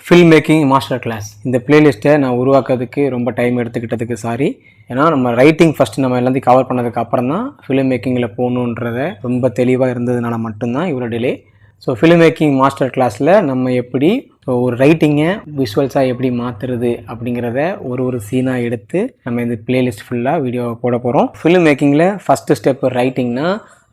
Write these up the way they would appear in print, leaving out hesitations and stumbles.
Film making master class இந்த பிளேலிஸ்ட்டை நான் உருவாக்குறதுக்கு ரொம்ப டைம் எடுத்துக்கிட்டதுக்கு சாரி. ஏன்னா நம்ம ரைட்டிங் ஃபஸ்ட்டு நம்ம எல்லாத்தையும் கவர் பண்ணதுக்கு அப்புறம் தான் ஃபிலிம் மேக்கிங்கில் போகணுன்றத ரொம்ப தெளிவாக இருந்ததுனால மட்டும்தான் இவ்வளோ delay. So film making master கிளாஸில் நம்ம எப்படி ஒரு ரைட்டிங்கை விஷுவல்ஸாக எப்படி மாற்றுறது அப்படிங்கிறத ஒரு சீனாக எடுத்து நம்ம இந்த பிளேலிஸ்ட் ஃபுல்லாக வீடியோ போட போகிறோம். ஃபிலிம் மேக்கிங்கில் ஃபஸ்ட்டு ஸ்டெப்பு ரைட்டிங்னா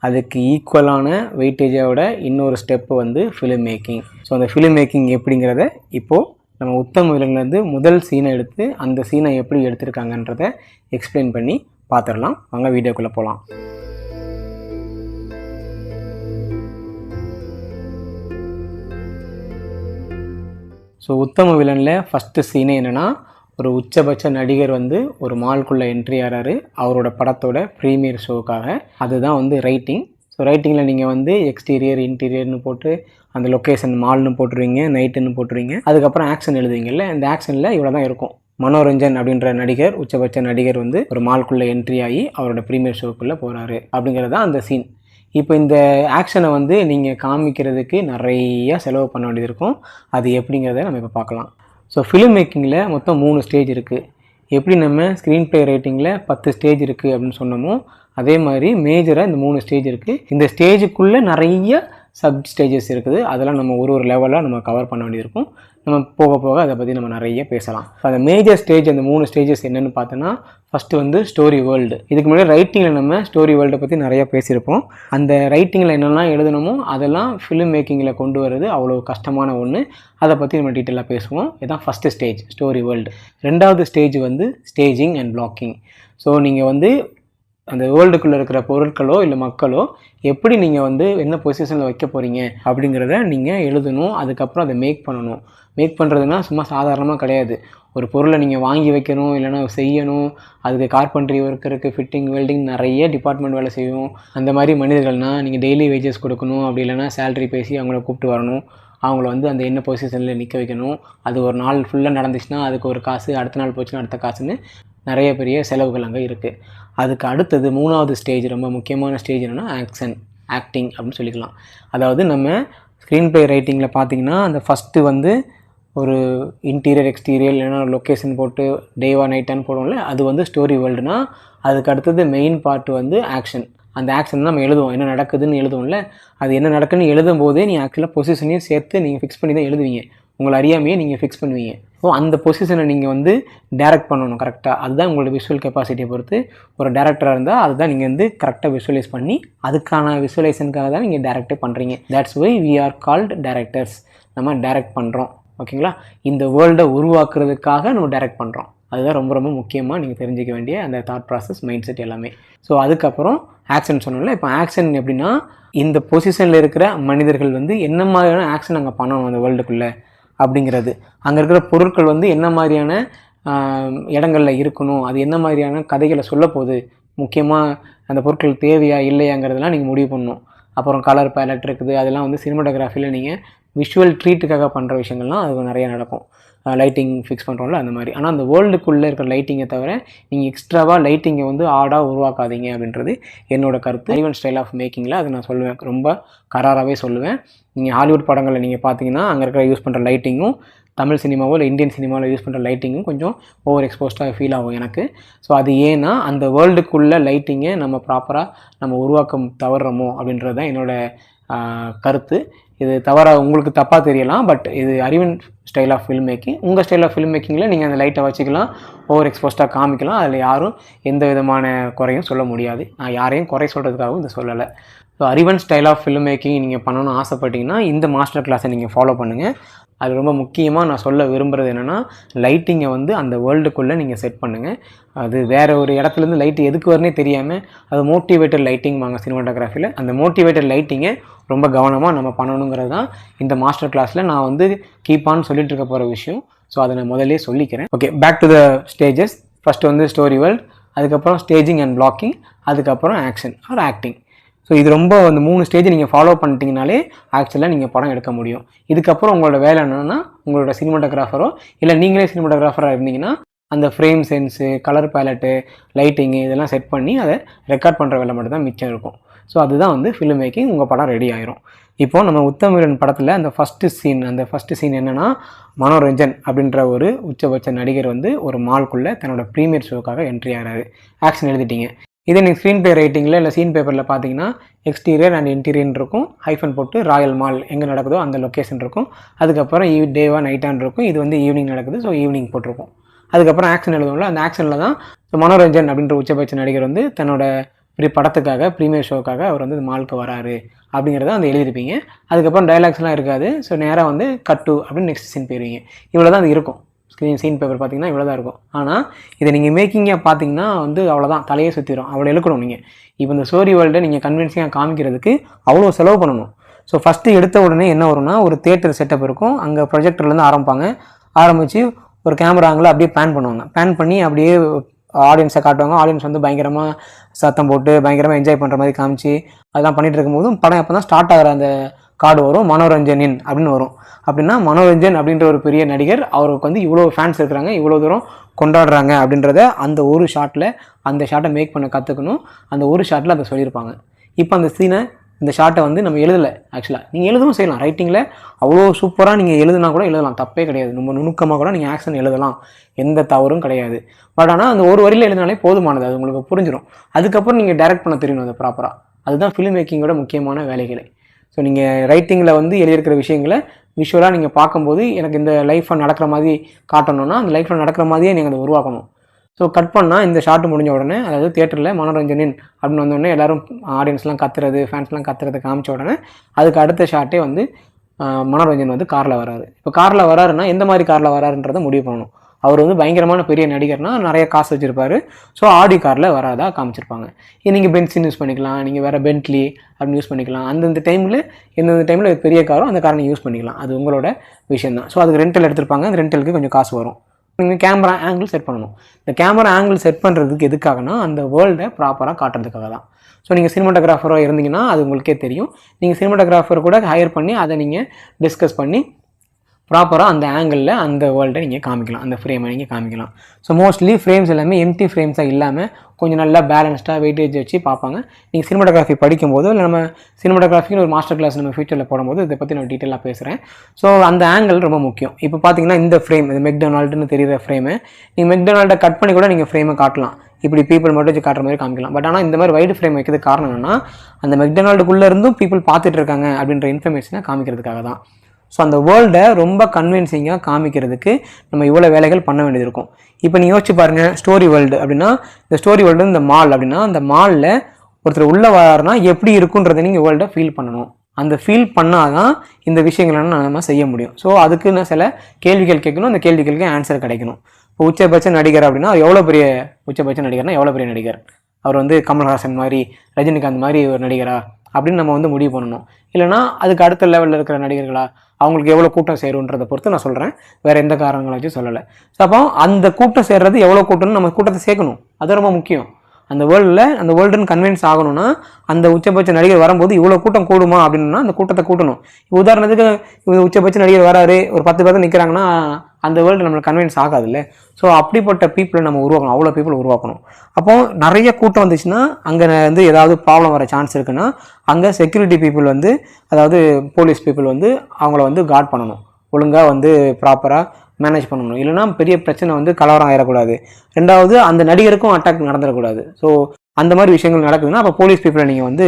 அதுக்கு ஈக்குவலான வெயிட்டேஜோட இன்னொரு ஸ்டெப்பு வந்து ஃபிலிம் மேக்கிங். ஸோ அந்த ஃபிலிம் மேக்கிங் எப்படிங்கிறத இப்போது நம்ம உத்தம விலங்குலேருந்து முதல் சீனை எடுத்து அந்த சீனை எப்படி எடுத்திருக்காங்கன்றதை எக்ஸ்பிளைன் பண்ணி பார்த்துடலாம். வாங்க வீடியோக்குள்ளே போகலாம். ஸோ உத்தம வில்லனில் ஃபஸ்ட்டு சீனே என்னென்னா, ஒரு உச்சபட்ச நடிகர் வந்து ஒரு மால்குள்ளே என்ட்ரி ஆகிறாரு அவரோட படத்தோட ப்ரீமியர் ஷோக்காக. அதுதான் வந்து ரைட்டிங். ஸோ ரைட்டிங்கில் நீங்கள் வந்து எக்ஸ்டீரியர் இன்டீரியர்னு போட்டு அந்த லொக்கேஷன் மால்னு போட்டுருவீங்க, நைட்டுன்னு போட்டுருவீங்க. அதுக்கப்புறம் ஆக்ஷன் எழுதுவீங்கல்ல, இந்த ஆக்ஷனில் இவ்வளோ தான் இருக்கும். மனோரஞ்சன் அப்படின்ற நடிகர், உச்சபட்ச நடிகர் வந்து ஒரு மால்குள்ளே என்ட்ரி ஆகி அவரோட ப்ரீமியர் ஷோக்குள்ளே போகிறாரு அப்படிங்கிறது தான் அந்த சீன். இப்போ இந்த ஆக்ஷனை வந்து நீங்கள் காமிக்கிறதுக்கு நிறைய செலவு பண்ண வேண்டியது இருக்கும். அது எப்படிங்கிறத நம்ம இப்போ பார்க்கலாம். ஸோ ஃபிலிம் மேக்கிங்கில் மொத்தம் 3 ஸ்டேஜ் இருக்குது. எப்படி நம்ம ஸ்க்ரீன் ப்ளே ரைட்டிங்கில் 10 ஸ்டேஜ் இருக்குது அப்படின்னு சொன்னோமோ அதே மாதிரி மேஜராக இந்த 3 ஸ்டேஜ் இருக்குது. இந்த ஸ்டேஜுக்குள்ளே நிறைய சப் ஸ்டேஜஸ் இருக்குது. அதெல்லாம் நம்ம ஒரு லெவலாக நம்ம கவர் பண்ண வேண்டியது இருக்கும். நம்ம போக போக அதை பற்றி நம்ம நிறைய பேசலாம். அந்த மேஜர் ஸ்டேஜ், அந்த 3 ஸ்டேஜஸ் என்னென்னு பார்த்தோன்னா, ஃபஸ்ட்டு வந்து ஸ்டோரி வேர்ல்டு. இதுக்கு முன்னாடி ரைட்டிங்கில் நம்ம ஸ்டோரி வேர்ல்டை பற்றி நிறையா பேசியிருப்போம். அந்த ரைட்டிங்கில் என்னெல்லாம் எழுதணுமோ அதெல்லாம் ஃபிலிம் மேக்கிங்கில் கொண்டு வரது அவ்வளோ கஷ்டமான ஒன்று. அதை பற்றி நம்ம டீட்டெயிலாக பேசுவோம். இதுதான் ஃபஸ்ட்டு ஸ்டேஜ், ஸ்டோரி வேர்ல்டு. 2வது ஸ்டேஜ் வந்து ஸ்டேஜிங் அண்ட் பிளாக்கிங். ஸோ நீங்கள் வந்து அந்த வேர்ல்டுக்குள்ளே இருக்கிற பொருட்களோ இல்லை மக்களோ எப்படி நீங்கள் வந்து என்ன பொசிஷனில் வைக்க போகிறீங்க அப்படிங்கிறத நீங்கள் எழுதணும். அதுக்கப்புறம் அதை மேக் பண்ணணும். மேக் பண்ணுறதுனா சும்மா சாதாரணமாக கிடையாது. ஒரு பொருளை நீங்கள் வாங்கி வைக்கணும், இல்லைனா செய்யணும். அதுக்கு கார்பென்ட்ரி ஒர்க் இருக்குது, ஃபிட்டிங், வெல்டிங், நிறைய டிபார்ட்மெண்ட் வேலை செய்யும். அந்த மாதிரி மனிதர்கள்னால் நீங்கள் டெய்லி வேஜஸ் கொடுக்கணும். அப்படி இல்லைனா சேலரி பேசி அவங்கள கூப்பிட்டு வரணும். அவங்கள வந்து அந்த என்ன பொசிஷனில் நிற்க வைக்கணும். அது ஒரு நாள் ஃபுல்லாக நடந்துச்சுன்னா அதுக்கு ஒரு காசு, அடுத்த நாள் போச்சுன்னா அடுத்த காசுன்னு நிறைய பெரிய செலவுகள் அங்கே இருக்குது. அதுக்கு அடுத்தது 3வது ஸ்டேஜ், ரொம்ப முக்கியமான ஸ்டேஜ் என்னென்னா ஆக்டிங் அப்படின்னு சொல்லிக்கலாம். அதாவது நம்ம ஸ்க்ரீன் ப்ளே ரைட்டிங்கில் பார்த்திங்கன்னா அந்த ஃபஸ்ட்டு வந்து ஒரு இன்டீரியர் எக்ஸ்டீரியர் இல்லைன்னா லொக்கேஷன் போட்டு டேவா நைட்டான்னு போடுவோம்ல, அது வந்து ஸ்டோரி வேர்ல்டுனா. அதுக்கு அடுத்தது மெயின் பார்ட் வந்து ஆக்ஷன். அந்த ஆக்ஷன் நம்ம எழுதுவோம், என்ன நடக்குதுன்னு எழுதுவோம்ல. அது என்ன நடக்குதுன்னு எழுதும் போதே நீங்கள் ஆக்சுவலாக பொசிஷனையும் சேர்த்து நீங்கள் ஃபிக்ஸ் பண்ணி தான் எழுதுவீங்க. உங்களை அறியாமையே நீங்கள் ஃபிக்ஸ் பண்ணுவீங்க. ஸோ அந்த பொசிஷனை நீங்கள் வந்து டைரக்ட் பண்ணணும் கரெக்டாக. அதுதான் உங்களோட விஷுவல் கெப்பாசிட்டியை பொறுத்து. ஒரு டேரக்டராக இருந்தால் அதுதான் நீங்கள் வந்து கரெக்டாக விஷுவலைஸ் பண்ணி அதுக்கான விஷுவலைசனுக்காக தான் நீங்கள் டேரக்டே பண்ணுறீங்க. That's why we are called directors. நம்ம டைரக்ட் பண்ணுறோம், ஓகேங்களா. இந்த வேர்ல்டை உருவாக்குறதுக்காக நம்ம டைரக்ட் பண்ணுறோம். அதுதான் ரொம்ப ரொம்ப முக்கியமாக நீங்கள் தெரிஞ்சிக்க வேண்டிய அந்த தாட் ப்ராசஸ், மைண்ட் செட் எல்லாமே. ஸோ அதுக்கப்புறம் ஆக்ஷன் சொன்னோம்ல. இப்போ ஆக்ஷன் எப்படின்னா, இந்த பொசிஷனில் இருக்கிற மனிதர்கள் வந்து என்ன மாதிரியான ஆக்ஷன் அங்கே பண்ணணும் அந்த வேர்ல்டுக்குள்ளே அப்படிங்கிறது. அங்கே இருக்கிற பொருட்கள் வந்து என்ன மாதிரியான இடங்களில் இருக்கணும், அது என்ன மாதிரியான கதைகளை சொல்ல போகுது, முக்கியமாக அந்த பொருட்கள் தேவையா இல்லையாங்கிறதெல்லாம் நீங்கள் முடிவு பண்ணணும். அப்புறம் கலர் பேலட் இருக்குது, அதெல்லாம் வந்து சினிமாட்டோகிராஃபியில் நீங்கள் விஷுவல் ட்ரீட்டுக்காக பண்ணுற விஷயங்கள்லாம் அது நிறையா நடக்கும். லைட்டிங் ஃபிக்ஸ் பண்ணுறோம்ல அந்த மாதிரி. ஆனால் அந்த வேர்ல்டுக்குள்ளே இருக்கிற லைட்டிங்கை தவிர நீங்கள் எக்ஸ்ட்ராவாக லைட்டிங்கை வந்து ஆடாக உருவாக்காதீங்க அப்படின்றது என்னோடய கருத்து. ஐவன் ஸ்டைல் ஆஃப் மேக்கிங்கில் அது நான் சொல்லுவேன், ரொம்ப கராராகவே சொல்லுவேன். நீங்கள் ஹாலிவுட் படங்களில் நீங்கள் பார்த்தீங்கன்னா அங்கே இருக்கிற யூஸ் பண்ணுற லைட்டிங்கும் தமிழ் சினிமாவோ இல்லை இந்தியன் சினிமாவில் யூஸ் பண்ணுற லைட்டிங்கும் கொஞ்சம் ஓவர் எக்ஸ்போஸ்டாக ஃபீல் ஆகும் எனக்கு. ஸோ அது ஏன்னா அந்த வேர்ல்டுக்குள்ளே லைட்டிங்கை நம்ம ப்ராப்பராக நம்ம உருவாக்க தவறுறோமோ அப்படின்றது தான் என்னோடய கருத்து. இது தவறாக உங்களுக்கு தப்பாக தெரியலாம், பட் இது அறிவன் ஸ்டைல் ஆஃப் ஃபில்ம் மேக்கிங். உங்கள் ஸ்டைல் ஆஃப் ஃபில்ம் மேக்கிங்கில் நீங்கள் அந்த லைட்டை வச்சுக்கலாம், ஓவர் எக்ஸ்போஸ்டாக காமிக்கலாம். அதில் யாரும் எந்த விதமான குறையும் சொல்ல முடியாது. நான் யாரையும் குறை சொல்கிறதுக்காகவும் இதை சொல்லலை. ஸோ அறிவன் ஸ்டைல் ஆஃப் ஃபில்ம் மேக்கிங் நீங்கள் பண்ணணும்னு ஆசைப்பட்டீங்கன்னா இந்த மாஸ்டர் கிளாஸை நீங்கள் ஃபாலோ பண்ணுங்கள். அது ரொம்ப முக்கியமாக நான் சொல்ல விரும்புகிறது என்னென்னா, லைட்டிங்கை வந்து அந்த வேர்ல்டுக்குள்ளே நீங்கள் செட் பண்ணுங்கள். அது வேறு ஒரு இடத்துலேருந்து லைட்டு எதுக்கு வரனே தெரியாமல், அது மோட்டிவேட்டட் லைட்டிங் வாங்க சினிமாட்டோகிராஃபியில். அந்த மோட்டிவேட்டட் லைட்டிங்கை ரொம்ப கவனமாக நம்ம பண்ணணுங்கிறது தான் இந்த மாஸ்டர் கிளாஸில் நான் வந்து கீப்பான்னு சொல்லிட்டு இருக்க போகிற விஷயம். ஸோ அதை நான் முதலே சொல்லிக்கிறேன். Okay, back to the stages. First வந்து ஸ்டோரி வேர்ல்டு, அதுக்கப்புறம் ஸ்டேஜிங் அண்ட் பிளாக்கிங், அதுக்கப்புறம் ஆக்ஷன் ஆர் ஆக்டிங். ஸோ இது ரொம்ப அந்த 3 ஸ்டேஜ் நீங்கள் ஃபாலோ பண்ணிட்டீங்கனாலே ஆக்சுவலாக நீங்கள் படம் எடுக்க முடியும். இதுக்கப்புறம் உங்களோட வேலை என்னென்னா, உங்களோட சினிமாட்டோகிராஃபரோ இல்லை நீங்களே சினிமாட்டோகிராஃபராக இருந்தீங்கன்னா அந்த frame sense, colour palette, lighting இதெல்லாம் செட் பண்ணி அதை ரெக்கார்ட் பண்ணுற வேலை மட்டும் தான் மிச்சம் இருக்கும். ஸோ அதுதான் வந்து ஃபிலிம் மேக்கிங். உங்கள் படம் ரெடி ஆயிரும். இப்போது நம்ம உத்தமவீரன் படத்தில் அந்த ஃபஸ்ட்டு சீன் என்னென்னா, மனோரஞ்சன் அப்படின்ற ஒரு உச்சபட்ச நடிகர் வந்து ஒரு மால்குள்ளே தன்னோட ப்ரீமியர் ஷோக்காக என்ட்ரி ஆகிறாரு. ஆக்ஷன் எழுதிட்டீங்க. இதே நீங்கள் ஸ்க்ரீன் ப்ளே ரைட்டிங்கில் இல்லை சீன் பேப்பரில் பார்த்தீங்கன்னா எக்ஸ்டீரியர் அண்ட் இன்டீரியர் இருக்கும், ஹைஃபன் போட்டு ராயல் மால் எங்கே நடக்குதோ அந்த லொக்கேஷன் இருக்கும். அதுக்கப்புறம் டேவா நைட்டான்னு இருக்கும். இது வந்து ஈவினிங் நடக்குது, ஸோ ஈவினிங் போட்டிருக்கும். அதுக்கப்புறம் ஆக்ஷன் எழுதுவோம்ல, அந்த ஆக்ஷனில் தான் மனோரஞ்சன் அப்படின்ற உச்சபட்ச நடிகர் வந்து தன்னோட படத்துக்காக ப்ரீமியர் ஷோக்காக அவர் வந்து மாலுக்கு வராரு அப்படிங்கிறத வந்து எழுதியிருப்பீங்க. அதுக்கப்புறம் டைலாக்ஸ்லாம் இருக்காது. ஸோ நேராக வந்து கட்டு அப்படின்னு நெக்ஸ்ட் சீன் போயிருவீங்க. இவ்வளோ தான் அது இருக்கும். சீன் பேப்பர் பார்த்தீங்கன்னா இவ்வளோ தான் இருக்கும். ஆனால் இதை நீங்கள் மேக்கிங்காக பார்த்தீங்கன்னா வந்து அவ்வளோதான், தலையே சுற்றிடும். அவ்வளோ எழுக்கணும் நீங்கள். இப்போ இந்த ஸ்டோரி வேர்ல்டை நீங்கள் கன்வின்சிங்காக காமிக்கிறதுக்கு அவ்வளோ செலவு பண்ணணும். ஸோ ஃபஸ்ட்டு எடுத்த உடனே என்ன வரும்னா, ஒரு தியேட்டர் செட்டப் இருக்கும். அங்கே ப்ரொஜெக்டர்லேருந்து ஆரம்பித்து ஒரு கேமரா ஆங்கில் அப்படியே பேன் பண்ணுவாங்க. பேன் பண்ணி அப்படியே ஆடியன்ஸை காட்டுவாங்க. ஆடியன்ஸ் வந்து பயங்கரமாக சத்தம் போட்டு பயங்கரமாக என்ஜாய் பண்ணுற மாதிரி காமிச்சு அதெல்லாம் பண்ணிகிட்டு இருக்கும்போதும் படம் எப்போ தான் ஸ்டார்ட் ஆகிற அந்த கார்டு வரும், மனோரஞ்சனின் அப்படின்னு வரும். அப்படின்னா மனோரஞ்சன் அப்படின்ற ஒரு பெரிய நடிகர், அவருக்கு வந்து இவ்வளோ ஃபேன்ஸ் இருக்கிறாங்க, இவ்வளோ தூரம் கொண்டாடுறாங்க அப்படின்றத அந்த ஒரு ஷாட்டில் அந்த ஷாட்டை மேக் பண்ண கற்றுக்கணும். அந்த ஒரு ஷாட்டில் அதை சொல்லியிருப்பாங்க. இப்போ அந்த சீனை இந்த ஷாட்டை வந்து நம்ம எழுதலை. ஆக்சுவலாக நீங்கள் எழுதவும் செய்யலாம். ரைட்டிங்கில் அவ்வளோ சூப்பராக நீங்கள் எழுதுனா கூட எழுதலாம், தப்பே கிடையாது. ரொம்ப நுணுக்கமாக கூட நீங்கள் ஆக்ஷன் எழுதலாம், எந்த தவறும் கிடையாது. பட் ஆனால் அந்த ஒரு வரியில் எழுதினாலே போதுமானது, அது உங்களுக்கு புரிஞ்சிடும். அதுக்கப்புறம் நீங்கள் டைரக்ட் பண்ண தெரியணும் அதை ப்ராப்பராக. அதுதான் ஃபிலிம் மேக்கிங்கோட முக்கியமான வேலைகளே. ஸோ நீங்கள் ரைட்டிங்கில் வந்து எழுதியிருக்கிற விஷயங்களை விஷுவலாக நீங்கள் பார்க்கும்போது எனக்கு இந்த லைஃப்பில் நடக்கிற மாதிரி காட்டணும்னா அந்த லைஃப்பில் நடக்கிற மாதிரியே நீங்கள் அதை உருவாக்கணும். ஸோ கட் பண்ணால் இந்த ஷாட்டு முடிஞ்ச உடனே, அதாவது தியேட்டரில் மனோரஞ்சனின் அப்படின்னு வந்தோடனே எல்லோரும் ஆடியன்ஸ்லாம் கத்துறது, ஃபேன்ஸ்லாம் கத்துறது காமிச்ச உடனே அதுக்கு அடுத்த ஷாட்டே வந்து மனோரஞ்சன் வந்து காரில் வராரு. இப்போ காரில் வராருன்னா எந்த மாதிரி காரில் வராருன்றதை முடிவு பண்ணணும். அவர் வந்து பயங்கரமான பெரிய நடிகர்னால் நிறைய காசு வச்சுருப்பாரு. ஸோ ஆடி காரில் வராதா காமிச்சிருப்பாங்க. நீங்கள் பென்சின் யூஸ் பண்ணிக்கலாம், நீங்கள் வேறு பென்ட்லி அப்படின்னு யூஸ் பண்ணிக்கலாம். அந்தந்த டைமில் எந்தெந்த டைமில் பெரிய காரோ அந்த காரை நீங்கள் யூஸ் பண்ணிக்கலாம். அது உங்களோட விஷயம் தான். ஸோ அதுக்கு ரெண்டல் எடுத்திருப்பாங்க. அந்த ரெண்டலுக்கு கொஞ்சம் காசு வரும். நீங்கள் கேமரா ஆங்கிள் செட் பண்ணணும். இந்த கேமரா ஆங்கிள் செட் பண்ணுறதுக்கு எதுக்காகனா அந்த வேர்ல்டை ப்ராப்பராக காட்டுறதுக்காக தான். ஸோ நீங்கள் சினிமாட்டோகிராஃபராக இருந்தீங்கன்னா அது உங்களுக்கே தெரியும். நீங்கள் சினிமாட்டோகிராஃபர் கூட ஹையர் பண்ணி அதை நீங்கள் டிஸ்கஸ் பண்ணி ப்ராப்பராக அந்த ஆங்கிளில் அந்த வேர்ல்டை நீங்கள் காமிக்கலாம், அந்த ஃப்ரேமை நீங்கள் காமிக்கலாம். ஸோ மோஸ்ட்லி ஃப்ரேம்ஸ் எல்லாமே எம்டி ஃப்ரேம்ஸாக இல்லாமல் கொஞ்சம் நல்லா பேலன்ஸ்டாக வெயிட்டேஜ் வச்சு பார்ப்பாங்க. நீங்கள் சினிமாட்டோகிராஃபி படிக்கும்போது இல்லை நம்ம சினிமாட்டோகிராஃபின்னு ஒரு மாஸ்டர் கிளாஸ் நம்ம ஃபியூச்சரில் போடும்போது இதை பற்றி நான் டீட்டெயிலாக பேசுகிறேன். ஸோ அந்த ஆங்கிள் ரொம்ப முக்கியம். இப்போ பார்த்தீங்கன்னா இந்த ஃப்ரேம், இது மெக்டொனால்டுன்னு தெரிகிற ஃப்ரேமு, நீங்கள் மெக்டொனால்டை கட் பண்ணி கூட நீங்கள் ஃப்ரேமை காட்டலாம். இப்படி பீப்புள் மட்டும் வச்சு காட்டுற மாதிரி காமிக்கலாம். பட் ஆனால் இந்த மாதிரி வைடு ஃப்ரேம் வைக்கிறதுக்கு காரணம் என்னென்னா அந்த மெக்டொனால்டுக்குள்ளே இருந்தும் பீப்புள் பார்த்துட்டு இருக்காங்க அப்படின்ற இன்ஃபர்மேஷனை காமிக்கிறதுக்காக தான். ஸோ அந்த வேர்ல்டை ரொம்ப கன்வின்சிங்காக காமிக்கிறதுக்கு நம்ம இவ்வளோ வேலைகள் பண்ண வேண்டியது இருக்கும். இப்போ நீங்கள் யோசிச்சு பாருங்கள், ஸ்டோரி வேர்ல்டு அப்படின்னா இந்த ஸ்டோரி வேர்ல்டு இந்த மால் அப்படின்னா அந்த மாலில் ஒருத்தர் உள்ளே வராருன்னா எப்படி இருக்குன்றதை நீங்கள் வேர்ல்டை ஃபீல் பண்ணணும். அந்த ஃபீல் பண்ணால் தான் இந்த விஷயங்கள்லாம் நம்ம செய்ய முடியும். ஸோ அதுக்கு நான் சில கேள்விகள் கேட்கணும், அந்த கேள்விகளுக்கு ஆன்சர் கிடைக்கணும். இப்போ உச்சபட்ச நடிகர் அப்படின்னா எவ்வளோ பெரிய உச்சபட்ச நடிகர்னா எவ்வளோ பெரிய நடிகர், அவர் வந்து கமல்ஹாசன் மாதிரி ரஜினிகாந்த் மாதிரி ஒரு நடிகரா அப்படின்னு நம்ம வந்து முடிவு பண்ணணும். இல்லைனா அதுக்கு அடுத்த லெவலில் இருக்கிற நடிகர்களா, அவங்களுக்கு எவ்வளோ கூட்டம் சேருன்றதை பொறுத்து நான் சொல்கிறேன், வேறு எந்த காரணங்களை வச்சு சொல்லலை. ஸோ அப்போ அந்த கூட்டம் சேர்றது எவ்வளோ கூட்டம்னு நம்ம கூட்டத்தை சேர்க்கணும், அது ரொம்ப முக்கியம். அந்த வேர்ல்டுன்னு கன்வின்ஸ் ஆகணும்னா அந்த உச்சபட்ச நடிகர் வரும்போது இவ்வளோ கூட்டம் கூடுமா அப்படின்னா அந்த கூட்டத்தை கூட்டணும். உதாரணத்துக்கு உச்சபட்ச நடிகர் வராரு, ஒரு 10 பேர் நிற்கிறாங்கன்னா அந்த வேர்ல்டு நம்மளுக்கு கன்வின்ஸ் ஆகாது இல்லை. ஸோ அப்படிப்பட்ட பீப்புளை நம்ம உருவாக்கணும், அவ்வளோ பீப்புள் உருவாக்கணும். அப்போ நிறைய கூட்டம் வந்துச்சுன்னா அங்கே வந்து ஏதாவது ப்ராப்ளம் வர சான்ஸ் இருக்குன்னா அங்கே செக்யூரிட்டி பீப்புள் வந்து, அதாவது போலீஸ் பீப்புள் வந்து அவங்கள வந்து கார்ட் பண்ணணும், ஒழுங்காக வந்து ப்ராப்பராக மேனேஜ் பண்ணணும். இல்லைனா பெரிய பிரச்சனை வந்து கலவரம் ஆயிடக்கூடாது. ரெண்டாவது அந்த நடிகருக்கும் அட்டாக் நடந்துடக்கூடாது. ஸோ அந்த மாதிரி விஷயங்கள் நடக்குதுன்னா அப்போ போலீஸ் பீப்புளை நீங்கள் வந்து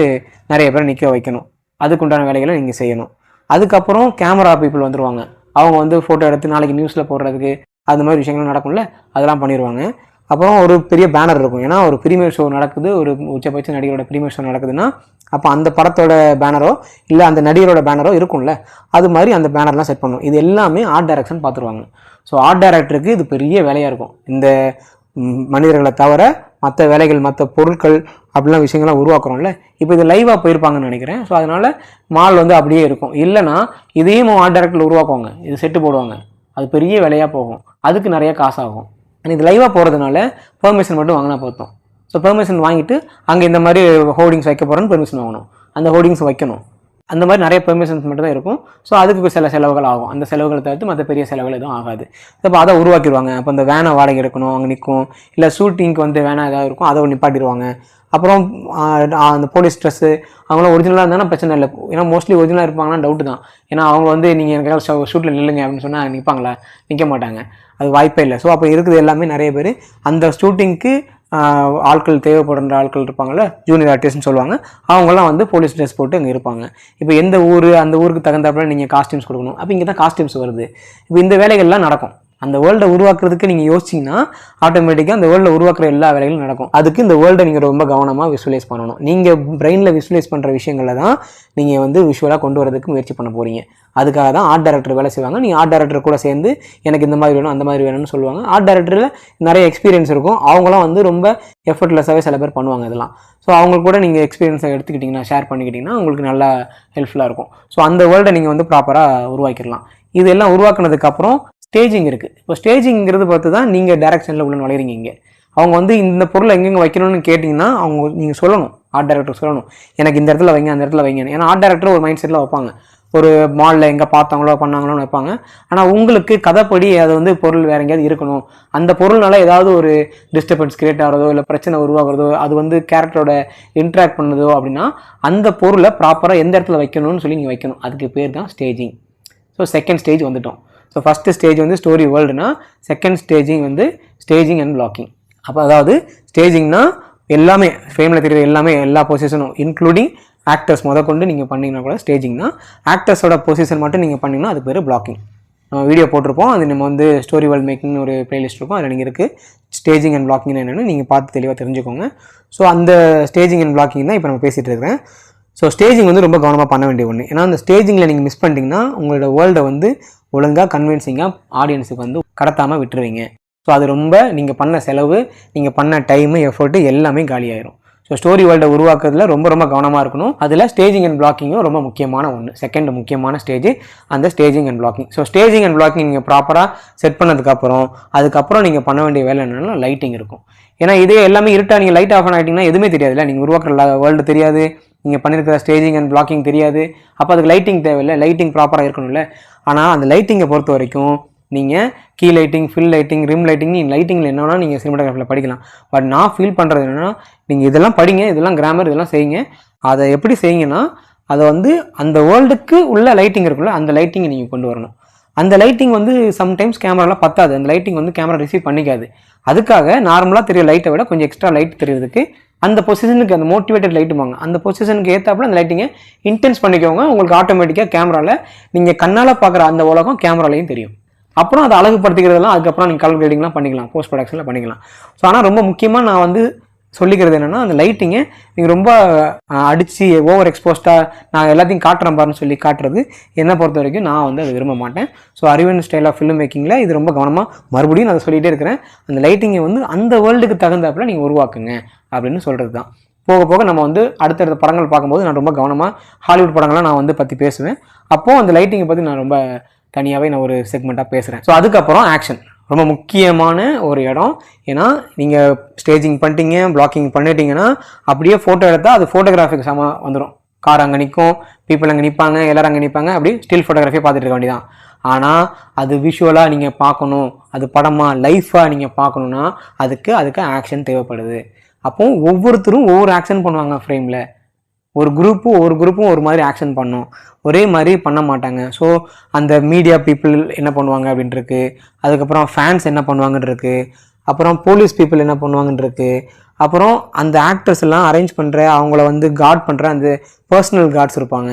நிறைய பேரை நிற்க வைக்கணும், அதுக்குண்டான வேலைகளை நீங்கள் செய்யணும். அதுக்கப்புறம் கேமரா பீப்புள் வந்துடுவாங்க, அவங்க வந்து ஃபோட்டோ எடுத்து நாளைக்கு நியூஸில் போடுறதுக்கு அந்த மாதிரி விஷயங்கள் நடக்கும்ல, அதெல்லாம் பண்ணிடுவாங்க. அப்புறம் ஒரு பெரிய பேனர் இருக்கும், ஏன்னா ஒரு ப்ரீமியர் ஷோ நடக்குது, ஒரு உச்சபட்ச நடிகரோட ப்ரீமியர் ஷோ நடக்குதுன்னா அப்போ அந்த படத்தோட பேனரோ இல்லை அந்த நடிகரோட பேனரோ இருக்கும்ல, அது மாதிரி அந்த பேனர்லாம் செட் பண்ணும். இது எல்லாமே ஆர்ட் டைரக்ஷன் பார்த்துருவாங்க. ஸோ ஆர்ட் டைரக்டருக்கு இது பெரிய வேலையாக இருக்கும். இந்த மனிதர்களை தவிர மற்ற வேலைகள், மற்ற பொருட்கள் அப்படிலாம் விஷயங்கள்லாம் உருவாக்குறோம்ல, இப்போ இது லைவாக போயிருப்பாங்கன்னு நினைக்கிறேன். ஸோ அதனால் மால் வந்து அப்படியே இருக்கும். இல்லைனா இதையும் ஆர்ட் டைரக்டரில் உருவாக்குவாங்க, இது செட்டு போடுவாங்க, அது பெரிய வேலையாக போகும், அதுக்கு நிறைய காசாகும். இது லைவாக போகிறதுனால பெர்மிஷன் மட்டும் வாங்கினா போதும். ஸோ பெர்மிஷன் வாங்கிட்டு அங்கே இந்த மாதிரி ஹோர்டிங்ஸ் வைக்க போகிறோன்னு பெர்மிஷன் வாங்கணும், அந்த ஹோர்டிங்ஸ் வைக்கணும், அந்த மாதிரி நிறைய பெர்மிஷன்ஸ் மட்டும் தான் இருக்கும். ஸோ அதுக்கு சில செலவுகள் ஆகும், அந்த செலவுகளை தவிர்த்து மற்ற பெரிய செலவுகள் எதுவும் ஆகாது. இப்போ அதை உருவாக்கிடுவாங்க. அப்போ அந்த வேனை வாடகை எடுக்கணும், அங்கே நிற்கும், இல்லை ஷூட்டிங்க்கு வந்து வேனை ஏதாவது இருக்கும், அதை நிப்பாட்டிடுவாங்க. அப்புறம் அந்த போலீஸ் ட்ரெஸ்ஸு அவங்களாம் ஒரிஜினலாக இருந்தாலும் பிரச்சனை இல்லை. ஏன்னா மோஸ்ட்லி ஒரிஜினலாக இருப்பாங்கன்னா டவுட்டு தான். ஏன்னா அவங்க வந்து நீங்கள் எனக்கு ஷூட்டில் நில்லுங்க அப்படின்னு சொன்னால் நிற்பாங்களா? நிற்க மாட்டாங்க, அது வாய்ப்பே இல்லை. ஸோ அப்போ இருக்குது எல்லாமே நிறைய பேர் அந்த ஷூட்டிங்க்கு ஆட்கள் தேவைப்படுற ஆட்கள் இருப்பாங்கள்ல, ஜூனியர் ஆர்டிஸ்ட்னு சொல்லுவாங்க. அவங்களாம் வந்து போலீஸ் ட்ரெஸ் போட்டு அங்கே இருப்பாங்க. இப்போ எந்த ஊர் அந்த ஊருக்கு தகுந்தாப்புல நீங்கள் காஸ்டியூம்ஸ் கொடுக்கணும். அப்போ இங்கே தான் காஸ்டியூம்ஸ் வருது. இப்போ இந்த வேலைகள்லாம் நடக்கும். அந்த வேர்ல்டை உருவாக்குறதுக்கு நீங்கள் யோசிச்சிங்கன்னா ஆட்டோமேட்டிக்காக அந்த வேர்ல்டை உருவாக்குற எல்லா வேலைகளும் நடக்கும். அதுக்கு இந்த வேர்ல்டை நீங்கள் ரொம்ப கவனமாக விஷுவலைஸ் பண்ணணும். நீங்கள் பிரெயினில் விஷுவலைஸ் பண்ணுற விஷயங்களில் தான் நீங்கள் வந்து விஷுவலாக கொண்டு வரதுக்கு முயற்சி பண்ண போகிறீங்க. அதுக்காக தான் ஆர்ட் டைரக்டர் வேலை செய்வாங்க. நீங்கள் ஆர்ட் டைரக்டர் கூட சேர்ந்து எனக்கு இந்த மாதிரி வேணும் அந்த மாதிரி வேணும்னு சொல்லுவாங்க. ஆர்ட் டைரக்டரில் நிறைய எக்ஸ்பீரியன்ஸ் இருக்கும். அவங்களாம் வந்து ரொம்ப எஃபர்ட்லெஸ்ஸாகவே சில பேர் பண்ணுவாங்க இதெல்லாம். ஸோ அவங்க கூட நீங்கள் எக்ஸ்பீரியன்ஸை எடுத்துக்கிட்டிங்கன்னா, ஷேர் பண்ணிக்கிட்டிங்கன்னா உங்களுக்கு நல்லா ஹெல்ப்ஃபுல்லாக இருக்கும். ஸோ அந்த வேர்ல்டை நீங்கள் வந்து ப்ராப்பராக உருவாக்கிடலாம். இதெல்லாம் உருவாக்குனதுக்கப்புறம் ஸ்டேஜிங் இருக்குது. இப்போ ஸ்டேஜிங்கிறது பார்த்து தான் நீங்கள் டைரக்ஷனில் உள்ள நுழையிறீங்க. இங்கே அவங்க வந்து இந்த பொருளை எங்கெங்கே வைக்கணும்னு கேட்டிங்கன்னா அவங்க நீங்கள் சொல்லணும், ஆர்ட் டைரக்டர் சொல்லணும் எனக்கு இந்த இடத்துல வைங்க அந்த இடத்துல வைங்க. ஏன்னா ஆர்ட் டைரக்டர் ஒரு மைண்ட் செட்டில் வைப்பாங்க. ஒரு மாலில் எங்கே பார்த்தாங்களோ பண்ணாங்களோன்னு வைப்பாங்க. ஆனால் உங்களுக்கு கதைப்படி அது வந்து பொருள் வேறு எங்கேயாவது இருக்கணும், அந்த பொருள்னால ஏதாவது ஒரு டிஸ்டர்பன்ஸ் கிரியேட் ஆகிறதோ இல்லை பிரச்சனை உருவாகிறதோ அது வந்து கேரக்டரோட இன்ட்ராக்ட் பண்ணுதோ அப்படின்னா அந்த பொருளை ப்ராப்பராக எந்த இடத்துல வைக்கணும்னு சொல்லி நீங்கள் வைக்கணும். அதுக்கு பேர் தான் ஸ்டேஜிங். ஸோ செகண்ட் ஸ்டேஜ் வந்துட்டோம். ஸோ ஃபஸ்ட்டு ஸ்டேஜ் வந்து ஸ்டோரி வேர்ல்டுனா, செகண்ட் ஸ்டேஜிங் வந்து ஸ்டேஜிங் அண்ட் பிளாக்கிங். அப்போ அதாவது ஸ்டேஜிங்னா எல்லாமே ஃப்ரேமில் தெரியுற எல்லாமே எல்லா பொசிஷனும் இன்க்ளூடிங் ஆக்டர்ஸ் கொண்டு நீங்கள் பண்ணிங்கன்னா கூட ஸ்டேஜிங்னா, ஆக்டர்ஸோட பொசிஷன் மட்டும் நீங்கள் பண்ணிங்கன்னா அது பேர் பிளாக்கிங். நம்ம வீடியோ போட்டிருப்போம், அது நம்ம வந்து ஸ்டோரி வேர்ல்ட் மேக்கிங்னு ஒரு பிளேலிஸ்ட் இருக்கும், அதில் நீங்கள் இருக்குது ஸ்டேஜிங் அண்ட் பிளாக்கிங் என்னென்னு நீங்கள் பார்த்து தெளிவாக தெரிஞ்சுக்கோங்க. ஸோ அந்த ஸ்டேஜிங் அண்ட் பிளாக்கிங் தான் இப்போ நம்ம பேசிகிட்டு இருக்கிறேன். ஸோ ஸ்டேஜிங் வந்து ரொம்ப கவனமாக பண்ண வேண்டிய ஒன்று. ஏன்னா அந்த ஸ்டேஜிங்கில் நீங்கள் மிஸ் பண்ணிட்டீங்கன்னா உங்களோட வேர்ல்டை வந்து ஒழுங்காக கன்வின்சிங்காக ஆடியன்ஸுக்கு வந்து கடத்தாமல் விட்டுருவீங்க. ஸோ அது ரொம்ப நீங்கள் பண்ண செலவு, நீங்கள் பண்ண டைமு, எஃபர்ட்டு எல்லாமே காலியாயிரும். ஸோ ஸ்டோரி வேர்ல்டை உருவாக்குறதுல ரொம்ப ரொம்ப கவனமாக இருக்கணும். அதில் ஸ்டேஜிங் அண்ட் பிளாக்கிங்கும் ரொம்ப முக்கியமான ஒன்று. செகண்ட் முக்கியமான ஸ்டேஜ் அந்த staging and blocking. So staging and blocking நீங்கள் ப்ராப்பராக செட் அதுக்கப்புறம் நீங்கள் பண்ண வேண்டிய வேலை என்னென்னா லைட்டிங் இருக்கும். ஏன்னா இதே எல்லாமே இருட்டாக நீங்கள் லைட் ஆஃப் ஆகிட்டிங்கன்னா எதுவுமே தெரியாதுல்ல, நீங்கள் உருவாக்குற வேர்ல்டு தெரியாது, நீங்கள் பண்ணியிருக்கிற ஸ்டேஜிங் அண்ட் பிளாக்கிங் தெரியாது. அப்போ அதுக்கு லைட்டிங் தேவையில்லை, லைட்டிங் ப்ராப்பராக இருக்கணும்ல. ஆனால் அந்த லைட்டிங்கை பொறுத்த வரைக்கும் நீங்கள் key lighting, fill lighting, rim lighting, லைட்டிங்கில் என்னன்னா நீங்கள் சினிமாட்டோகிராஃபியில் படிக்கலாம். பட் நான் ஃபீல் பண்ணுறது என்னென்னா, நீங்கள் இதெல்லாம் படிங்க, இதெல்லாம் கிராமர், இதெல்லாம் செய்யுங்க. அதை எப்படி செய்யுங்கன்னா, அதை வந்து அந்த வேர்ல்டுக்கு உள்ள லைட்டிங் இருக்குல்ல, அந்த லைட்டிங்கை நீங்கள் கொண்டு வரணும். அந்த லைட்டிங் வந்து சம்டைம்ஸ் கேமராலாம் பத்தாது, அந்த லைட்டிங் வந்து கேமரா ரிசீவ் பண்ணிக்காது. அதுக்காக நார்மலாக தெரிய லைட்டை விட கொஞ்சம் எக்ஸ்ட்ரா லைட் தெரியுறதுக்கு அந்த பொசிஷனுக்கு, அந்த மோட்டிவேட்டட் லைட்டுமாங்க, அந்த பொசிஷனுக்கு ஏற்றாப்புல அந்த லைட்டிங்கை இன்டென்ஸ் பண்ணிக்கோங்க. உங்களுக்கு ஆட்டோமேட்டிக்காக கேமராவில் நீங்கள் கண்ணால் பார்க்குற அந்த உலகம் கேமராலையும் தெரியும். அப்புறம் அதை அழகுபடுத்திக்கிறதெல்லாம் அதுக்கப்புறம் நீங்கள் கலர் கிரேடிங்லாம் பண்ணிக்கலாம், போஸ்ட் ப்ரொடக்ஷனில் பண்ணிக்கலாம். ஸோ ஆனால் ரொம்ப முக்கியமாக நான் வந்து சொல்லிக்கிறது என்னென்னா, அந்த லைட்டிங்கை நீங்கள் ரொம்ப அடித்து ஓவர் எக்ஸ்போஸ்டாக நான் எல்லாத்தையும் காட்டுறேன் பாருன்னு சொல்லி காட்டுறது என்னை பொறுத்த வரைக்கும் நான் வந்து அதை விரும்ப மாட்டேன். ஸோ அறிவன் ஸ்டைல் ஆஃப் ஃபிலிம் மேக்கிங்கில் இது ரொம்ப கவனமாக, மறுபடியும் நான் அதை சொல்லிகிட்டே இருக்கிறேன், அந்த லைட்டிங்கை வந்து அந்த வேர்ல்டுக்கு தகுந்தாப்பில் நீங்கள் உருவாக்குங்க அப்படின்னு சொல்கிறது தான். போக போக நம்ம வந்து அடுத்தடுத்த படங்கள் பார்க்கும்போது நான் ரொம்ப கவனமாக ஹாலிவுட் படங்கள்லாம் நான் வந்து பற்றி பேசுவேன். அப்போது அந்த லைட்டிங்கை பற்றி நான் ரொம்ப தனியாகவே நான் ஒரு செக்மெண்ட்டாக பேசுகிறேன். ஸோ அதுக்கப்புறம் ஆக்ஷன் ரொம்ப முக்கியமான ஒரு இடம். ஏன்னா நீங்கள் ஸ்டேஜிங் பண்ணிட்டீங்க, பிளாக்கிங் பண்ணிட்டீங்கன்னா அப்படியே ஃபோட்டோ எடுத்தால் அது ஃபோட்டோகிராஃபிக்கு சம வந்துடும். கார் அங்கே நிற்கும், பீப்புள் அங்கே நிற்பாங்க, எல்லோரும் அங்கே நிற்பாங்க, அப்படி ஸ்டில் ஃபோட்டோகிராஃபியை பார்த்துட்டு இருக்க வேண்டியதான். ஆனால் அது விஷுவலாக நீங்கள் பார்க்கணும், அது படமாக லைஃபாக நீங்கள் பார்க்கணுன்னா அதுக்கு ஆக்ஷன் தேவைப்படுது. அப்போது ஒவ்வொருத்தரும் ஒவ்வொரு ஆக்ஷன் பண்ணுவாங்க ஃப்ரேமில். ஒரு குரூப்பும் ஒரு மாதிரி ஆக்ஷன் பண்ணும், ஒரே மாதிரி பண்ண மாட்டாங்க. ஸோ அந்த மீடியா பீப்புள் என்ன பண்ணுவாங்க அப்படின்ட்டுருக்கு, அதுக்கப்புறம் ஃபேன்ஸ் என்ன பண்ணுவாங்கன்றிருக்கு, அப்புறம் போலீஸ் பீப்புள் என்ன பண்ணுவாங்கன்றிருக்கு, அப்புறம் அந்த ஆக்டர்ஸ் எல்லாம் அரேஞ்ச் பண்ணுற, அவங்கள வந்து கார்ட் பண்ணுற அந்த பர்சனல் கார்ட்ஸ் இருப்பாங்க.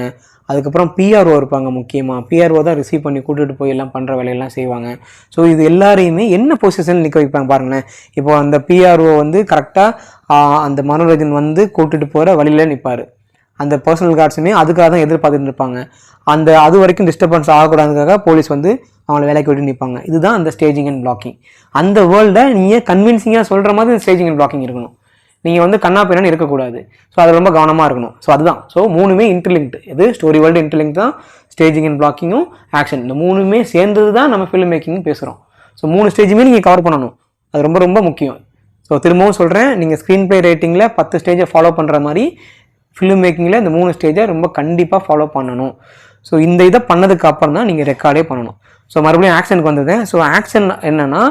அதுக்கப்புறம் பிஆர்ஓ இருப்பாங்க. முக்கியமாக பிஆர்ஓ தான் ரிசீவ் பண்ணி கூட்டிகிட்டு போய் எல்லாம் பண்ணுற வேலையெல்லாம் செய்வாங்க. ஸோ இது எல்லாரையுமே என்ன பொசிஷன் நிற்க வைப்பாங்க பாருங்களேன். இப்போ அந்த பிஆர்ஓ வந்து கரெக்டாக அந்த மனோரஞ்சன் வந்து கூட்டிகிட்டு போகிற வழியில் நிற்பார். அந்த பர்சனல் கார்ட்ஸுமே அதுக்காக தான் எதிர்பார்த்துட்டு இருப்பாங்க. அது வரைக்கும் டிஸ்டர்பன்ஸ் ஆகக்கூடாதுக்காக போலீஸ் வந்து அவங்கள வேலைக்கு விட்டு நிற்பாங்க. இதுதான் அந்த ஸ்டேஜிங் அண்ட் பிளாக்கிங். அந்த வேர்ல்டை நீங்கள் கன்வின்சிங்காக சொல்கிற மாதிரி ஸ்டேஜிங் அண்ட் பிளாக்கிங் இருக்கணும். நீங்கள் வந்து கண்ணா பின்னான்னு இருக்கக்கூடாது. ஸோ அது ரொம்ப கவனமாக இருக்கணும். ஸோ அதுதான். ஸோ மூணுமே இன்டர்லிங்க்டு. இது ஸ்டோரி வேர்ல்டு இன்டர்லிங்க் தான், ஸ்டேஜிங் அண்ட் பிளாக்கிங்கும் ஆக்ஷன், இந்த மூணுமே சேர்ந்தது தான் நம்ம ஃபிலிம் மேக்கிங் பேசுகிறோம். ஸோ 3 ஸ்டேஜுமே நீங்கள் கவர் பண்ணணும். அது ரொம்ப ரொம்ப முக்கியம். ஸோ திரும்பவும் சொல்கிறேன், நீங்கள் ஸ்க்ரீன் ப்ளே ரேட்டிங்கில் 10 ஸ்டேஜை ஃபாலோ பண்ணுற மாதிரி ஃபிலிம் மேக்கிங்கில் இந்த 3 ஸ்டேஜை ரொம்ப கண்டிப்பாக ஃபாலோ பண்ணணும். ஸோ இந்த இதை பண்ணதுக்கு அப்புறம் தான் நீங்கள் ரெக்கார்டே பண்ணணும். ஸோ மறுபடியும் ஆக்ஷனுக்கு வந்தது. ஸோ ஆக்ஷன் என்னென்னா,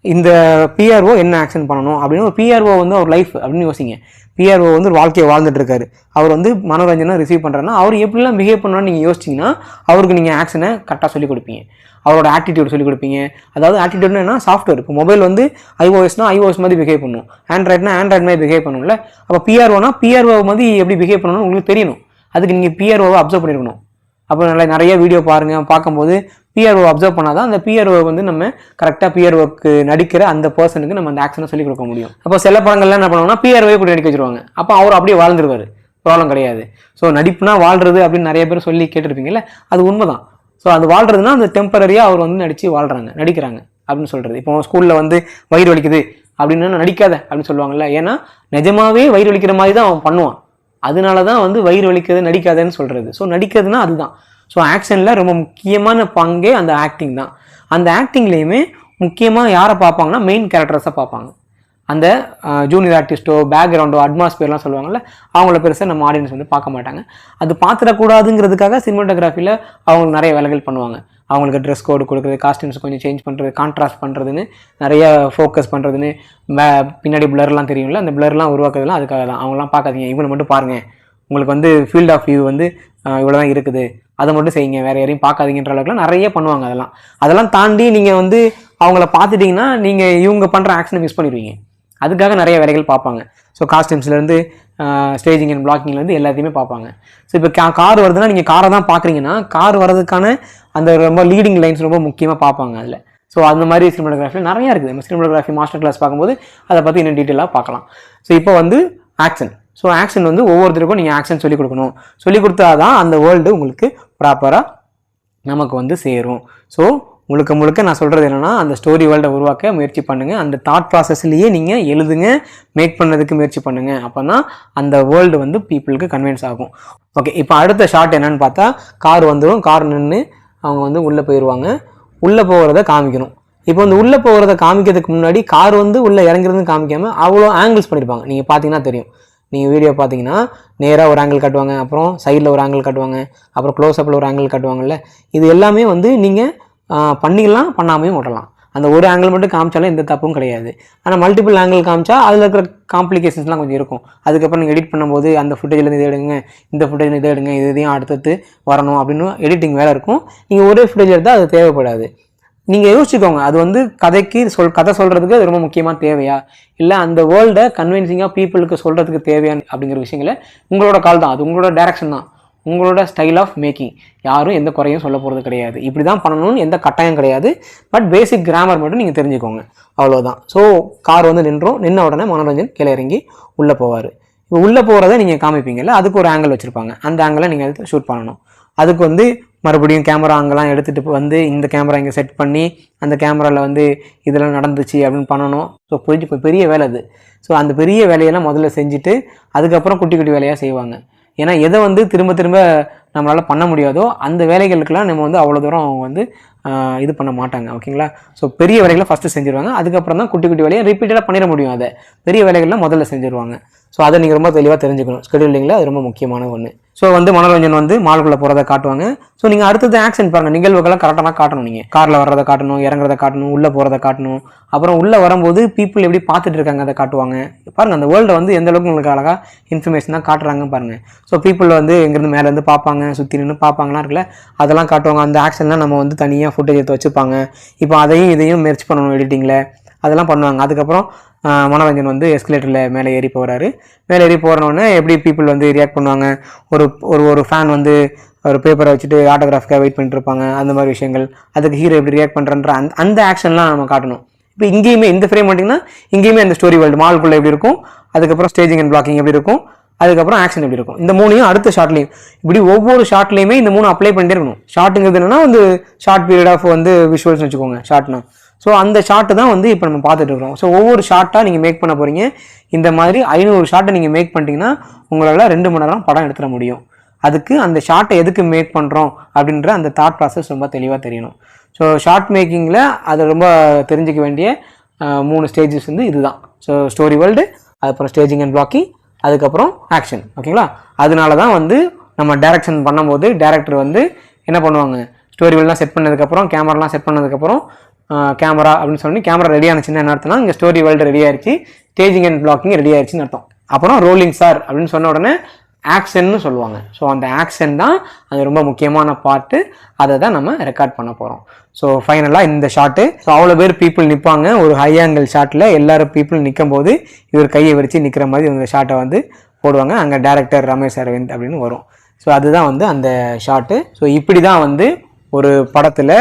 இந்த பிஆர்ஓ என்ன ஆக்ஷன் பண்ணணும் அப்படின்னு, ஒரு பிஆர்ஓ வந்து ஒரு லைஃப் அப்படின்னு யோசிங்க. பிஆர்ஓ வந்து ஒரு வாழ்க்கையை வாழ்ந்துட்டு இருக்காரு. அவர் வந்து மனோரஞ்சனை ரிசீவ் பண்ணுறாருன்னா அவர் எப்படிலாம் பிஹேவ் பண்ணணும்னு நீங்கள் யோசிச்சிங்கன்னா அவருக்கு நீங்கள் ஆக்ஷனை கரெக்டாக சொல்லிக் கொடுப்பீங்க. அவரோட ஆட்டிடியூட் சொல்லிக் கொடுப்பீங்க. அதாவது ஆட்டிடியூட்னா என்ன, சாஃப்ட்வேர். இப்போ மொபைல் வந்து iOSனா iOS மாதிரி பிஹேவ் பண்ணும், ஆண்ட்ராய்ட்னா ஆண்ட்ராய்ட் மாதிரி பிஹேவ் பண்ணும்ல. அப்போ பிஆர்ஓனா பிஆர்ஓ மாதிரி எப்படி பிஹேவ் பண்ணணும்னு உங்களுக்கு தெரியணும். அதுக்கு நீங்கள் பிஆர்ஓவை அப்சர்வ் பண்ணியிருக்கணும். அப்போ நிறைய வீடியோ பாருங்கள், பார்க்கும்போது பிஆர்ஓ அப்சர்வ் பண்ணாதான் அந்த பிஆர்ஓ வந்து நம்ம கரெக்டாக பிஆர்ஓக்கு நடிக்கிற அந்த பர்சனுக்கு நம்ம அந்த ஆக்ஷனை சொல்லிக் கொடுக்க முடியும். அப்போ சில படங்கள்லாம் என்ன பண்ணுவாங்கன்னா பிஆர்ஓவே கூட நடிக்க வச்சிருவாங்க. அப்போ அவர் அப்படியே வாழ்ந்துருவார், ப்ராப்ளம் கிடையாது. ஸோ நடிப்புனா வாழ்றது அப்படின்னு நிறைய பேர் சொல்லி கேட்டிருப்பீங்கல்ல, அது உண்மைதான். ஸோ அது வாழ்றதுன்னா அந்த டெம்பரரியாக அவர் வந்து நடிக்கிறாங்க அப்படின்னு சொல்கிறது. இப்போ ஸ்கூலில் வந்து வயிறு வலிக்குது அப்படின்னு நடிக்காத அப்படின்னு சொல்லுவாங்கல்ல. ஏன்னா நிஜமாவே வயிறு வலிக்கிற மாதிரி தான் அவன் பண்ணுவான். அதனால தான் வந்து வயிறு வலிக்கிறது நடிக்காதன்னு சொல்கிறது. ஸோ நடிக்கிறதுனா அதுதான். ஸோ ஆக்ஷனில் ரொம்ப முக்கியமான பங்கே அந்த ஆக்டிங் தான். அந்த ஆக்டிங்லேயுமே முக்கியமாக யாரை பார்ப்பாங்கன்னா மெயின் கேரக்டர்ஸை பார்ப்பாங்க. அந்த ஜூனியர் ஆர்டிஸ்ட்டோ பேக்ரவுண்டோ அட்மாஸ்பியர்லாம் சொல்லுவாங்கள்ல, அவங்கள பெருசாக நம்ம ஆடியன்ஸ் வந்து பார்க்க மாட்டாங்க. அது பார்த்துடக்கூடாதுங்கிறதுக்காக சினிமாட்டோகிராஃபியில் அவங்க நிறைய வேலைகள் பண்ணுவாங்க. அவங்களுக்கு ட்ரெஸ் கோடு கொடுக்குறது, காஸ்டியூம்ஸ் கொஞ்சம் சேஞ்ச் பண்ணுறது, கான்ட்ராஸ்ட் பண்ணுறதுன்னு, நிறைய ஃபோக்கஸ் பண்ணுறதுன்னு, பின்னாடி பிளர்லாம் தெரியும்ல, அந்த பிளர்லாம் உருவாக்குறதுலாம் அதுக்காக தான். அவங்களாம் பார்க்காதீங்க, இவங்களை மட்டும் பாருங்கள், உங்களுக்கு வந்து ஃபீல்ட் ஆஃப் வியூ வந்து இவ்வளோ தான் இருக்குது, அதை மட்டும் செய்யுங்க, வேறு யாரையும் பார்க்காதீங்கன்ற அளவுக்குலாம் நிறைய பண்ணுவாங்க. அதெல்லாம் தாண்டி நீங்கள் வந்து அவங்கள பார்த்துட்டிங்கன்னா நீங்கள் இவங்க பண்ணுற ஆக்ஷனை மிஸ் பண்ணிடுவீங்க. அதுக்காக நிறைய வேலைகள் பார்ப்பாங்க. ஸோ காஸ்டியூம்ஸ்லேருந்து ஸ்டேஜிங் அண்ட் பிளாக்கிங்லேருந்து எல்லாத்தையுமே பார்ப்பாங்க. ஸோ இப்போ கார் வருதுன்னா நீங்கள் காரை தான் பார்க்குறீங்கன்னா கார் வர்றதுக்கான அந்த ரொம்ப லீடிங் லைன்ஸ் ரொம்ப முக்கியமாக பார்ப்பாங்க அதில். ஸோ அந்த மாதிரி சினிமாட்டோகிராஃபியில் நிறையா இருக்குது. நம்ம சினிமாட்டோகிராஃபி மாஸ்டர் கிளாஸ் பார்க்கும்போது அதை பற்றி இன்னும் டீட்டெயிலாக பார்க்கலாம். ஸோ இப்போ வந்து ஆக்ஷன். ஸோ ஆக்ஷன் வந்து ஒவ்வொருத்தருக்கும் நீங்கள் ஆக்ஷன் சொல்லிக் கொடுக்கணும். சொல்லிக் கொடுத்தா தான் அந்த வேர்ல்டு உங்களுக்கு ப்ராப்பராக நமக்கு வந்து சேரும். ஸோ முழுக்க நான் சொல்கிறது என்னென்னா, அந்த ஸ்டோரி வேர்ல்டை உருவாக்க முயற்சி பண்ணுங்கள். அந்த தாட் ப்ராசஸ்லேயே நீங்கள் எழுதுங்க, மேக் பண்ணதுக்கு முயற்சி பண்ணுங்கள். அப்போ தான் அந்த வேர்ல்டு வந்து பீப்புளுக்கு கன்வின்ஸ் ஆகும். ஓகே, இப்போ அடுத்த ஷார்ட் என்னென்னு பார்த்தா, கார் வந்துடும். கார் நின்று அவங்க வந்து உள்ளே போயிடுவாங்க. உள்ளே போகிறத காமிக்கணும். இப்போ வந்து உள்ளே போகிறத காமிக்கிறதுக்கு முன்னாடி கார் வந்து உள்ளே இறங்குறதுன்னு காமிக்காமல் அவ்வளோ ஆங்கிள்ஸ் பண்ணியிருப்பாங்க. நீங்கள் பார்த்தீங்கன்னா தெரியும். நீங்கள் வீடியோ பார்த்தீங்கன்னா நேராக ஒரு ஆங்கிள் காட்டுவாங்க, அப்புறம் சைடில் ஒரு ஆங்கிள் காட்டுவாங்க, அப்புறம் க்ளோஸ்அப்பில் ஒரு ஆங்கிள் காட்டுவாங்கல்ல. இது எல்லாமே வந்து நீங்கள் பண்ணிக்கலாம், பண்ணாமையும் விடலாம். அந்த ஒரு ஆங்கிள் மட்டும் காமிச்சாலும் எந்த தப்பும் கிடையாது. ஆனால் மல்டிபிள் ஆங்கிள் காமிச்சா அதில் இருக்கிற காம்ப்ளிகேஷன்ஸ்லாம் கொஞ்சம் இருக்கும். அதுக்கப்புறம் நீங்கள் எடிட் பண்ணும்போது அந்த ஃபுட்டேஜில் இதை எடுங்க, இந்த ஃபுட்டேஜில் இதை எடுங்க, இதையும் அடுத்தடுத்து வரணும் அப்படின்னு எடிட்டிங் வேலை இருக்கும். நீங்கள் ஒரே ஃபுட்டேஜ் எடுத்தால் அது தேவைப்படாது. நீங்கள் யோசிச்சுக்கோங்க, அது வந்து கதை சொல்கிறதுக்கு அது ரொம்ப முக்கியமாக தேவையா, இல்லை அந்த வேர்ல்டை கன்வின்சிங்காக பீப்புளுக்கு சொல்கிறதுக்கு தேவையா அப்படிங்கிற விஷயங்களை உங்களோட கால் தான். அது உங்களோட டைரக்ஷன் தான், உங்களோட ஸ்டைல் ஆஃப் மேக்கிங். யாரும் எந்த குறையும் சொல்ல போகிறது கிடையாது. இப்படி தான் பண்ணணும்னு எந்த கட்டாயம் கிடையாது. பட் பேசிக் கிராமர் மட்டும் நீங்கள் தெரிஞ்சுக்கோங்க, அவ்வளோதான். ஸோ கார் வந்து நின்ன உடனே மனோரஞ்சன் கீழே இறங்கி உள்ளே போவார். இப்போ உள்ளே போகிறத நீங்கள் காமிப்பீங்கல்ல, அதுக்கு ஒரு ஆங்கிள் வச்சுருப்பாங்க. அந்த ஆங்கிளை நீங்கள் எடுத்து ஷூட் பண்ணணும். அதுக்கு வந்து மறுபடியும் கேமரா அங்கெல்லாம் எடுத்துகிட்டு வந்து இந்த கேமரா இங்கே செட் பண்ணி அந்த கேமராவில் வந்து இதெல்லாம் நடந்துச்சு அப்படின்னு பண்ணணும். ஸோ பெரிய வேலை அது. ஸோ அந்த பெரிய வேலையெல்லாம் முதல்ல செஞ்சுட்டு அதுக்கப்புறம் குட்டி குட்டி வேலையாக செய்வாங்க. ஏன்னா எதை வந்து திரும்ப திரும்ப நம்மளால் பண்ண முடியாதோ அந்த வேலைகளுக்கெல்லாம் நம்ம வந்து அவ்வளோ தூரம் அவங்க வந்து இது பண்ண மாட்டாங்க. ஓகேங்களா? ஸோ பெரிய வேலைகளை ஃபஸ்ட்டு செஞ்சுருவாங்க. அதுக்கப்புறம் தான் குட்டி குட்டி வேலையை ரிப்பீட்டடாக பண்ணிட முடியும். அதை பெரிய வேலைகள்லாம் முதல்ல செஞ்சுருவாங்க. ஸோ அதை நீங்கள் ரொம்ப தெளிவாக தெரிஞ்சுக்கணும். ஸ்கெடியூலிங்கில் அது ரொம்ப முக்கியமான ஒன்று. ஸோ வந்து மனோரஞ்சன் வந்து மாலுக்குள்ளே போகிறத காட்டுவாங்க. ஸோ நீங்கள் அடுத்தது ஆக்ஷன் பாருங்கள், நிகழ்வுகள்லாம் கரெக்டாக காட்டணும். நீங்கள் காரில் வர்றதை காட்டணும், இறங்குறத காட்டணும், உள்ளே போகிறத காட்டணும். அப்புறம் உள்ளே வரும்போது பீப்புள் எப்படி பார்த்துட்டு இருக்காங்க அதை காட்டுவாங்க. பாருங்கள், அந்த வேர்ல்டை வந்து எந்த அளவுக்கு உங்களுக்கு அழகாக இன்ஃபர்மேஷனாக காட்டுறாங்க பாருங்கள். ஸோ பீப்புள் வந்து எங்கேருந்து மேலேருந்து பார்ப்பாங்க, சுற்றி நின்று பார்ப்பாங்கலாம் இருக்குல்ல, அதெல்லாம் காட்டுவாங்க. அந்த ஆக்ஷன்லாம் நம்ம வந்து தனியாக ஃபுட்டேஜ் எடுத்து வச்சுப்பாங்க. இப்போ அதையும் இதையும் முயற்சி பண்ணணும் எடிட்டிங்கில், அதெல்லாம் பண்ணுவாங்க. அதுக்கப்புறம் மனோரஞ்சன் வந்து எஸ்கலேட்டரில் மேலே ஏறி போகிறாரு. மேலே ஏறி போகிறோன்னே எப்படி பீப்புள் வந்து ரியாக்ட் பண்ணுவாங்க. ஒரு ஃபேன் வந்து ஒரு பேப்பரை வச்சுட்டு ஆட்டோகிராஃப்காக வெயிட் பண்ணிட்டு இருப்பாங்க. அந்த மாதிரி விஷயங்கள், அதுக்கு ஹீரோ எப்படி ரியாக்ட் பண்ணுறன்ற அந்த ஆக்ஷன்லாம் நம்ம காட்டணும். இப்போ இங்கேயுமே இந்த ஃப்ரேம் பண்ணிங்கன்னா இங்கேயுமே அந்த ஸ்டோரி வேர்ல்டு மாலுக்குள்ளே எப்படி இருக்கும், அதுக்கப்புறம் ஸ்டேஜிங் அண்ட் பிளாக்கிங் எப்படி இருக்கும், அதுக்கப்புறம் ஆக்ஷன் எப்படி இருக்கும். இந்த மூணையும் அடுத்த ஷார்ட்லேயும் இப்படி ஒவ்வொரு ஷார்ட்லேயுமே இந்த மூணு அப்ளை பண்ணிட்டே இருக்கணும். ஷார்ட்டுங்கிறது என்னன்னா வந்து ஷார்ட் பீரியட் ஆஃப் வந்து விஷுவல்ஸ் வச்சுக்கோங்க, ஷார்ட்னா. ஸோ அந்த ஷார்ட்டு தான் வந்து இப்போ நம்ம பார்த்துட்டு இருக்கிறோம். ஸோ ஒவ்வொரு ஷார்ட்டாக நீங்கள் மேக் பண்ண போகிறீங்க. இந்த மாதிரி 500 ஷார்ட்டை நீங்கள் மேக் பண்ணிட்டீங்கன்னா உங்களால் 2 மணி நேரம் படம் எடுத்துட முடியும். அதுக்கு அந்த ஷார்ட்டை எதுக்கு மேக் பண்ணுறோம் அப்படின்ற அந்த தாட் ப்ராசஸ் ரொம்ப தெளிவாக தெரியணும். ஸோ ஷார்ட் மேக்கிங்கில் அதை ரொம்ப தெரிஞ்சிக்க வேண்டிய 3 ஸ்டேஜஸ் வந்து இதுதான். ஸோ ஸ்டோரி வேர்ல்டு, அதுக்கப்புறம் ஸ்டேஜிங் அண்ட் பிளாக்கிங், அதுக்கப்புறம் ஆக்ஷன். ஓகேங்களா? அதனால தான் வந்து நம்ம டைரக்ஷன் பண்ணும்போது டைரக்டர் வந்து என்ன பண்ணுவாங்க, ஸ்டோரி வேர்ல்டெலாம் செட் பண்ணதுக்கப்புறம் கேமராலாம் செட் பண்ணதுக்கப்புறம் கேமரா அப்படின்னு சொல்லி கேமரா ரெடி ஆனிச்சுன்னா என்ன அர்த்தம்னா இங்கே ஸ்டோரி வேர்ல்டு ரெடி ஆயிடுச்சு, ஸ்டேஜிங் அண்ட் பிளாக்கிங் ரெடி ஆயிடுச்சுன்னு அர்த்தம். அப்புறம் ரோலிங் சார் அப்படின்னு சொன்ன உடனே ஆக்ஷன்னு சொல்லுவாங்க. ஸோ அந்த ஆக்ஷன் தான் அது ரொம்ப முக்கியமான பார்ட்டு. அதை தான் நம்ம ரெக்கார்ட் பண்ண போகிறோம். ஸோ ஃபைனலாக இந்த ஷாட்டு, ஸோ அவ்வளோ பேர் பீப்புள் நிற்பாங்க. ஒரு ஹை ஆங்கிள் ஷாட்டில் எல்லாரும் பீப்புள் நிற்கும் போது இவர் கையை விரித்து நிற்கிற மாதிரி இந்த ஷாட்டை வந்து போடுவாங்க. அங்கே டேரக்டர் ரமேஷ் அரவிந்த் அப்படின்னு வரும். ஸோ அதுதான் வந்து அந்த ஷாட்டு. ஸோ இப்படி தான் வந்து ஒரு படத்தில்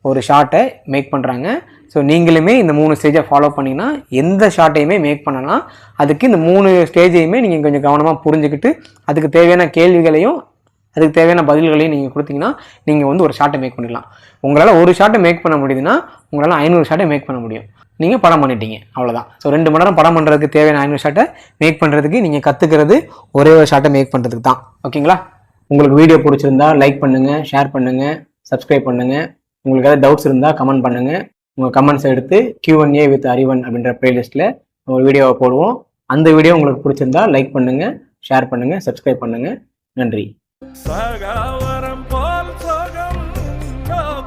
ஒரு ஷாட்டை மேக் பண்ணுறாங்க. ஸோ நீங்களுமே இந்த 3 ஸ்டேஜை ஃபாலோ பண்ணிங்கன்னா எந்த ஷாட்டையுமே மேக் பண்ணலாம். அதுக்கு இந்த 3 ஸ்டேஜையுமே நீங்கள் கொஞ்சம் கவனமாக புரிஞ்சுக்கிட்டு அதுக்கு தேவையான கேள்விகளையும் அதுக்கு தேவையான பதில்களையும் நீங்கள் கொடுத்தீங்கன்னா நீங்கள் வந்து ஒரு ஷாட்டை மேக் பண்ணிடலாம். உங்களால் ஒரு ஷாட்டை மேக் பண்ண முடியுதுன்னா உங்களால் 500 ஷாட்டை மேக் பண்ண முடியும். நீங்கள் படம் பண்ணிட்டீங்க, அவ்வளோதான். ஸோ 2 மணி நேரம் படம் பண்ணுறதுக்கு தேவையான 500 ஷாட்டை மேக் பண்ணுறதுக்கு நீங்கள் கற்றுக்கிறது ஒரே ஒரு ஷாட்டை மேக் பண்ணுறதுக்கு தான். ஓகேங்களா? உங்களுக்கு வீடியோ பிடிச்சிருந்தா லைக் பண்ணுங்கள், ஷேர் பண்ணுங்கள், சப்ஸ்கிரைப் பண்ணுங்கள். உங்களுக்கு ஏதாவது டவுட்ஸ் இருந்தால் கமெண்ட் பண்ணுங்கள். உங்கள் கமெண்ட்ஸ் எடுத்து Q&A வித் அறிவன் அப்படின்ற பிளேலிஸ்ட்டில் ஒரு வீடியோவை போடுவோம். அந்த வீடியோ உங்களுக்கு பிடிச்சிருந்தா லைக் பண்ணுங்கள், ஷேர் பண்ணுங்கள், சப்ஸ்கிரைப் பண்ணுங்கள். நன்றி. சகாவரம் போல் சோகம்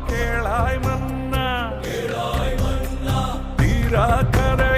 கேளாய் மன்னா தீராக்கர